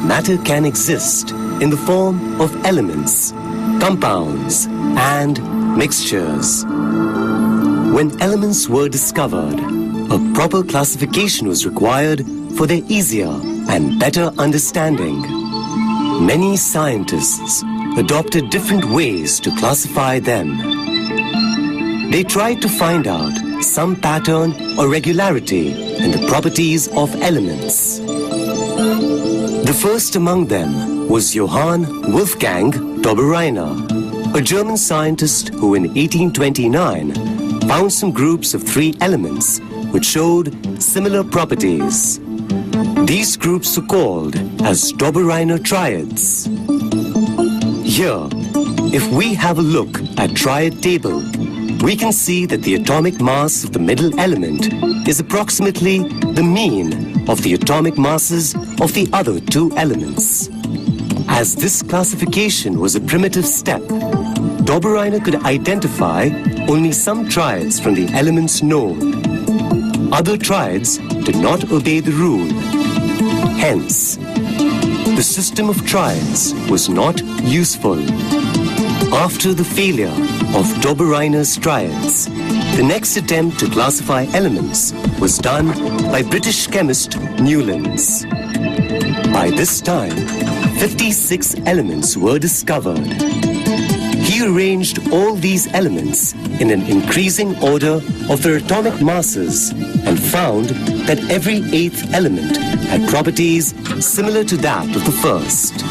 matter can exist in the form of elements, compounds, and mixtures. When elements were discovered, a proper classification was required for their easier and better understanding. Many scientists adopted different ways to classify them. They tried to find out some pattern or regularity in the properties of elements. The first among them was Johann Wolfgang Dobereiner, a German scientist who in 1829 found some groups of 3 elements which showed similar properties. These groups are called as Dobereiner triads. Here, if we have a look at triad table, we can see that the atomic mass of the middle element is approximately the mean of the atomic masses of the other 2 elements. As this classification was a primitive step, Dobereiner could identify only some triads from the elements known. Other triads did not obey the rule. Hence, the system of triads was not useful. After the failure of Dobereiner's triads, the next attempt to classify elements was done by British chemist Newlands. By this time, 56 elements were discovered. He arranged all these elements in an increasing order of their atomic masses and found that every 8th element had properties similar to that of the first.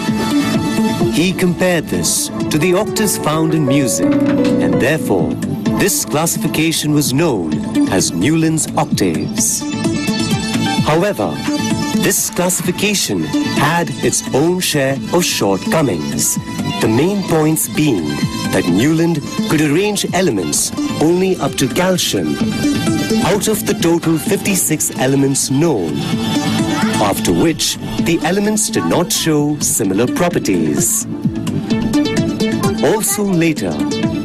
He compared this to the octaves found in music, and therefore this classification was known as Newland's octaves. However, this classification had its own share of shortcomings, the main points being that Newland could arrange elements only up to calcium out of the total 56 elements known, after which the elements did not show similar properties. Also later,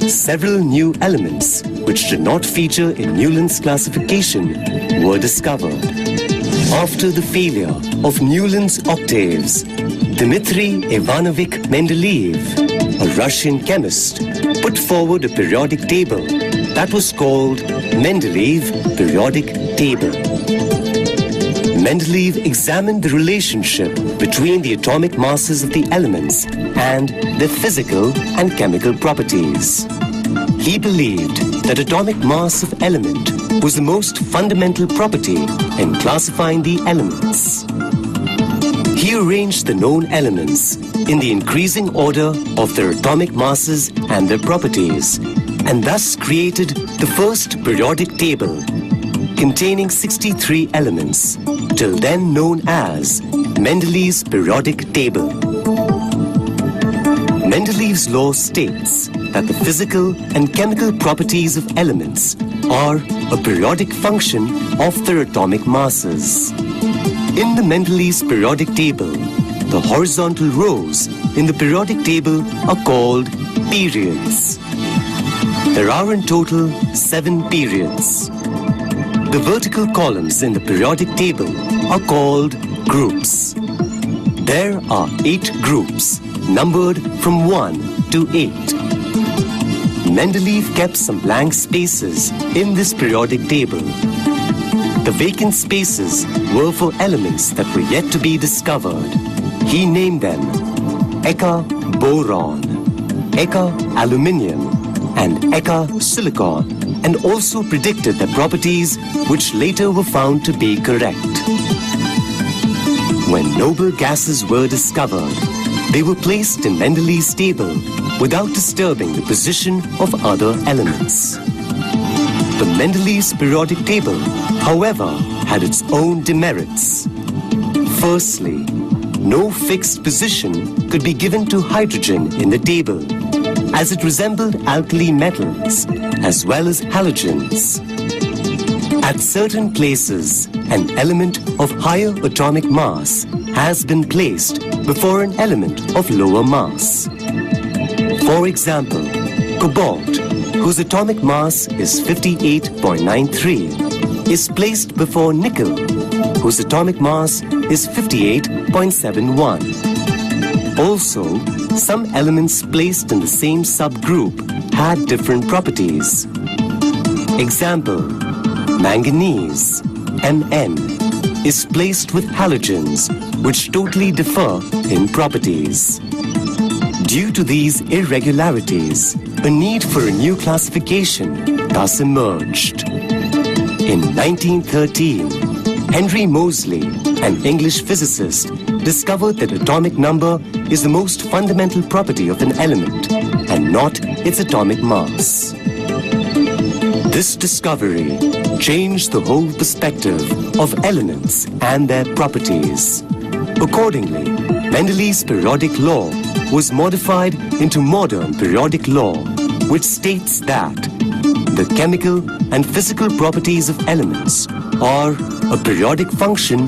several new elements which did not feature in Newland's classification were discovered. After the failure of Newland's octaves, Dmitry Ivanovich Mendeleev, a Russian chemist, put forward a periodic table that was called Mendeleev Periodic Table. Mendeleev examined the relationship between the atomic masses of the elements and their physical and chemical properties. He believed that atomic mass of element was the most fundamental property in classifying the elements. He arranged the known elements in the increasing order of their atomic masses and their properties, and thus created the first periodic table containing 63 elements, till then known as Mendeleev's periodic table. Mendeleev's law states that the physical and chemical properties of elements are a periodic function of their atomic masses. In the Mendeleev's periodic table, the horizontal rows in the periodic table are called periods. There are in total 7 periods. The vertical columns in the periodic table are called groups. There are 8 groups, numbered from 1 to 8. Mendeleev kept some blank spaces in this periodic table. The vacant spaces were for elements that were yet to be discovered. He named them Eka boron, Eka aluminium, and Eka silicon, and also predicted their properties, which later were found to be correct. When noble gases were discovered, they were placed in Mendeleev's table without disturbing the position of other elements. The Mendeleev's periodic table, however, had its own demerits. Firstly, no fixed position could be given to hydrogen in the table, as it resembled alkali metals as well as halogens. At certain places, an element of higher atomic mass has been placed before an element of lower mass. For example, cobalt, whose atomic mass is 58.93, is placed before nickel, whose atomic mass is 58.71. Also, some elements placed in the same subgroup had different properties. Example, manganese, Mn, is placed with halogens which totally differ in properties. Due to these irregularities, a need for a new classification thus emerged. In 1913, Henry Moseley, an English physicist, discovered that atomic number is the most fundamental property of an element and not its atomic mass. This discovery changed the whole perspective of elements and their properties. Accordingly, Mendeleev's periodic law was modified into modern periodic law, which states that the chemical and physical properties of elements are a periodic function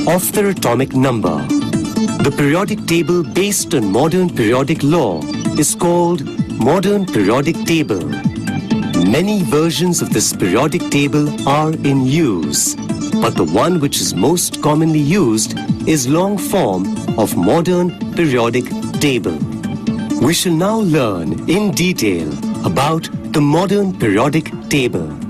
of their atomic number. The periodic table based on modern periodic law is called Modern Periodic Table. Many versions of this periodic table are in use, but the one which is most commonly used is long form of Modern Periodic Table. We shall now learn in detail about the Modern Periodic Table.